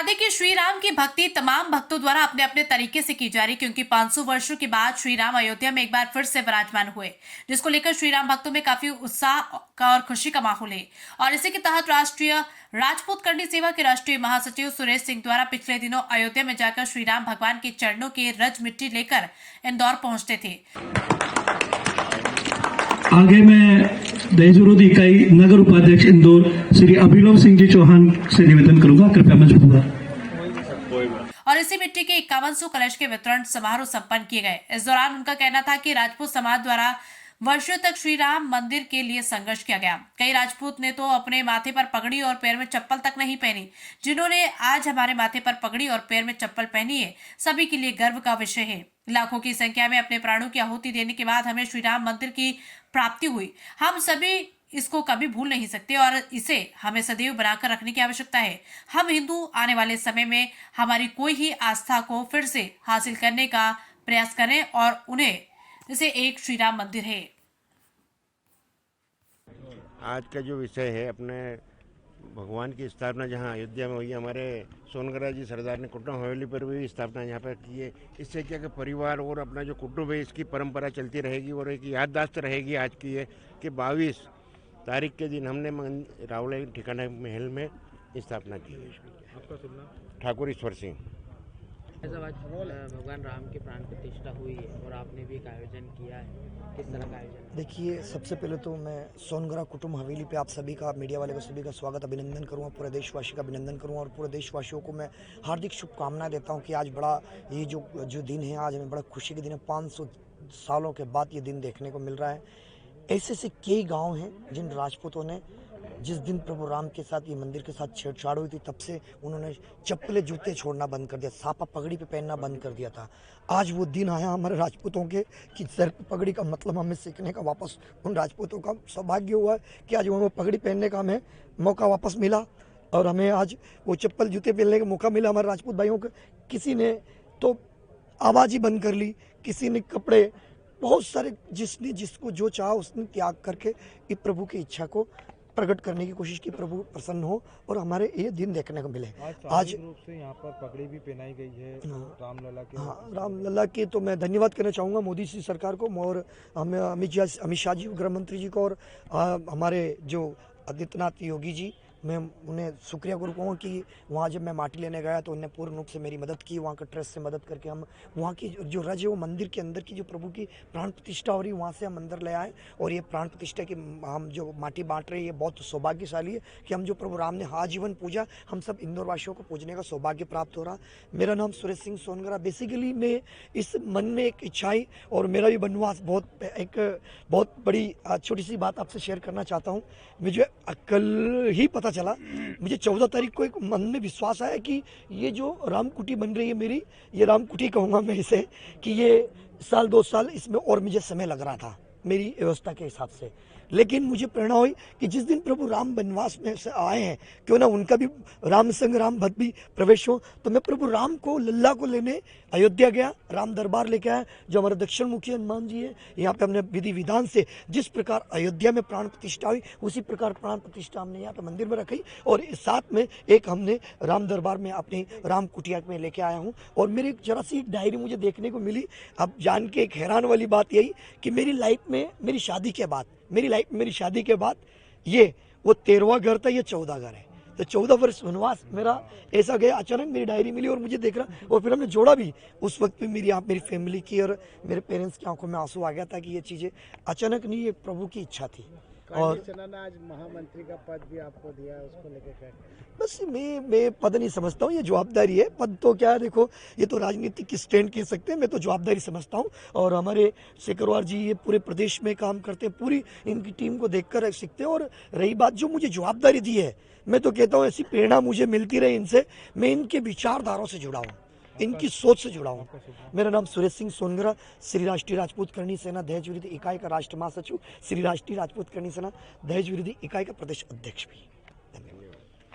बता दें कि श्री राम की भक्ति तमाम भक्तों द्वारा अपने अपने तरीके से की जा रही, क्योंकि 500 वर्षों के बाद श्री राम अयोध्या में एक बार फिर से विराजमान हुए, जिसको लेकर श्री राम भक्तों में काफी उत्साह का और खुशी का माहौल है। और इसी के तहत राष्ट्रीय राजपूत करनी सेवा के राष्ट्रीय महासचिव सुरेश सिंह द्वारा पिछले दिनों अयोध्या में जाकर श्री राम भगवान के चरणों के रज मिट्टी लेकर इंदौर पहुंचते थे। आगे मैं दहेज विरोधी इकाई नगर उपाध्यक्ष इंदौर श्री अभिनव सिंह जी चौहान से निवेदन करूंगा, कृपया मंच पूरा। और इसी मिट्टी के 5100 कलश के वितरण समारोह संपन्न किए गए। इस दौरान उनका कहना था कि राजपूत समाज द्वारा वर्षों तक श्री राम मंदिर के लिए संघर्ष किया गया। कई राजपूत ने तो अपने माथे पर पगड़ी और पैर में चप्पल तक नहीं पहनी। जिन्होंने आज हमारे माथे पर पगड़ी और पैर में चप्पल पहनी है, सभी के लिए गर्व का विषय है। लाखों की संख्या में अपने प्राणों की आहुति देने के बाद हमें श्री राम मंदिर की प्राप्ति हुई। हम सभी इसको कभी भूल नहीं सकते और इसे हमें सदैव बनाकर रखने की आवश्यकता है। हम हिंदू आने वाले समय में हमारी कोई ही आस्था को फिर से हासिल करने का प्रयास करें और उन्हें इसे एक श्री राम मंदिर है। आज का जो विषय है, अपने भगवान की स्थापना जहाँ अयोध्या में हुई, हमारे सोनगरा जी सरदार ने कुटुंब हवेली पर भी स्थापना यहाँ पर की है। इससे क्या कि परिवार और अपना जो कुटुंब है, इसकी परंपरा चलती रहेगी और एक याददाश्त रहेगी आज की है कि 22 तारीख के दिन हमने रावला ठिकाना महल में स्थापना की है। आपका शुभ नाम? ठाकुर ईश्वर सिंह। भगवान राम की प्राण प्रतिष्ठा हुई है और आपने भी एक आयोजन किया है, किस तरह का आयोजन? देखिए, सबसे पहले तो मैं सोनगरा कुटुंब हवेली पे आप सभी का, मीडिया वाले को सभी का स्वागत अभिनंदन करूँगा, पूरे देशवासी का अभिनंदन करूँगा और पूरे देशवासियों को मैं हार्दिक शुभकामनाएं देता हूँ कि आज बड़ा ये जो दिन है, आज हमें बड़ा खुशी के दिन है। 500 सालों के बाद ये दिन देखने को मिल रहा है। ऐसे से कई गाँव हैं जिन राजपूतों ने जिस दिन प्रभु राम के साथ ये मंदिर के साथ छेड़छाड़ हुई थी, तब से उन्होंने चप्पले जूते छोड़ना बंद कर दिया, सापा पगड़ी पे पहनना बंद कर दिया था। आज वो दिन आया हमारे राजपूतों के कि सर पे पगड़ी का मतलब हमें सीखने का वापस उन राजपूतों का सौभाग्य हुआ है कि आज हमें पगड़ी पहनने का हमें मौका वापस मिला और हमें आज वो चप्पल जूते पहनने का मौका मिला। हमारे राजपूत भाइयों को किसी ने तो आवाज़ ही बंद कर ली, किसी ने कपड़े, बहुत सारे जिसने जिसको जो चाहा उसने त्याग करके ये प्रभु की इच्छा को प्रकट करने की कोशिश की, प्रभु प्रसन्न हो और हमारे ये दिन देखने को मिले। आज रूप से यहाँ पर पगड़ी भी पहनाई गई है रामलला के। हाँ, रामलला के तो मैं धन्यवाद करना चाहूँगा मोदी जी सरकार को और अमित शाह जी गृह मंत्री जी को और हमारे जो आदित्यनाथ योगी जी, मैं उन्हें शुक्रिया गुरु कहूँ कि वहाँ जब मैं माटी लेने गया तो उन्होंने पूर्ण रूप से मेरी मदद की। वहाँ का ट्रस्ट से मदद करके हम वहाँ की जो रज है, वो मंदिर के अंदर की जो प्रभु की प्राण प्रतिष्ठा हो रही है, वहाँ से हम अंदर ले आए और ये प्राण प्रतिष्ठा की हम जो माटी बांट रहे हैं, ये बहुत सौभाग्यशाली है कि हम जो प्रभु राम ने आजीवन पूजा, हम सब इंदौर वासियों को पूजने का सौभाग्य प्राप्त हो रहा। मेरा नाम सुरेश सिंह सोनगरा। बेसिकली मैं इस मन में एक इच्छाई और मेरा भी वनवास बहुत बड़ी छोटी सी बात आपसे शेयर करना चाहता हूँ। मुझे कल ही पता चला, मुझे 14 तारीख को एक मन में विश्वास आया कि ये जो रामकुटी बन रही है मेरी, ये रामकुटी कहूँगा मैं इसे, कि ये साल 2 साल इसमें और मुझे समय लग रहा था मेरी व्यवस्था के हिसाब से। लेकिन मुझे प्रेरणा हुई कि जिस दिन प्रभु राम वनवास में से आए हैं, क्यों ना उनका भी राम संग राम भक्त भी प्रवेश हो। तो मैं प्रभु राम को, लल्ला को लेने अयोध्या गया, राम दरबार लेके आया, जो हमारे दक्षिण मुखी हनुमान जी है। यहाँ पे हमने विधि विधान से जिस प्रकार अयोध्या में प्राण प्रतिष्ठा हुई, उसी प्रकार प्राण प्रतिष्ठा हमने यहाँ पे मंदिर में रखी और इस साथ में एक हमने राम दरबार में अपनी राम कुटिया में लेके आया हूँ। और मेरी जरा सी एक डायरी मुझे देखने को मिली। अब जान के एक हैरान वाली बात यही कि मेरी लाइफ में मेरी शादी के बाद ये वो 13वां घर था, ये 14 घर है। तो 14 वर्ष वनवास मेरा ऐसा गया। अचानक मेरी डायरी मिली और मुझे देख रहा और फिर हमने जोड़ा भी। उस वक्त पे मेरी फैमिली की और मेरे पेरेंट्स की आंखों में आंसू आ गया था कि ये चीज़ें अचानक नहीं, ये प्रभु की इच्छा थी। और आज महामंत्री का पद भी आपको दिया है, उसको लेकर क्या? बस मैं पद नहीं समझता हूँ, ये जवाबदारी है। पद तो क्या है, देखो ये तो राजनीतिक स्टैंड कह सकते हैं, मैं तो जवाबदारी समझता हूँ। और हमारे शेखरवार जी ये पूरे प्रदेश में काम करते हैं, पूरी इनकी टीम को देखकर सीखते हैं। और रही बात जो मुझे जवाबदारी दी है, मैं तो कहता हूँ ऐसी प्रेरणा मुझे मिलती रहे इनसे, मैं इनके विचारधारों से जुड़ा हूँ, इनकी सोच से जुड़ा हूँ। मेरा नाम सुरेश सिंह सोनगरा, श्री राष्ट्रीय राजपूत करनी सेना दहेज विरोधी इकाई का राष्ट्र महासचिव, श्री राष्ट्रीय राजपूत करनी सेना दहेज विरोधी इकाई का प्रदेश अध्यक्ष भी।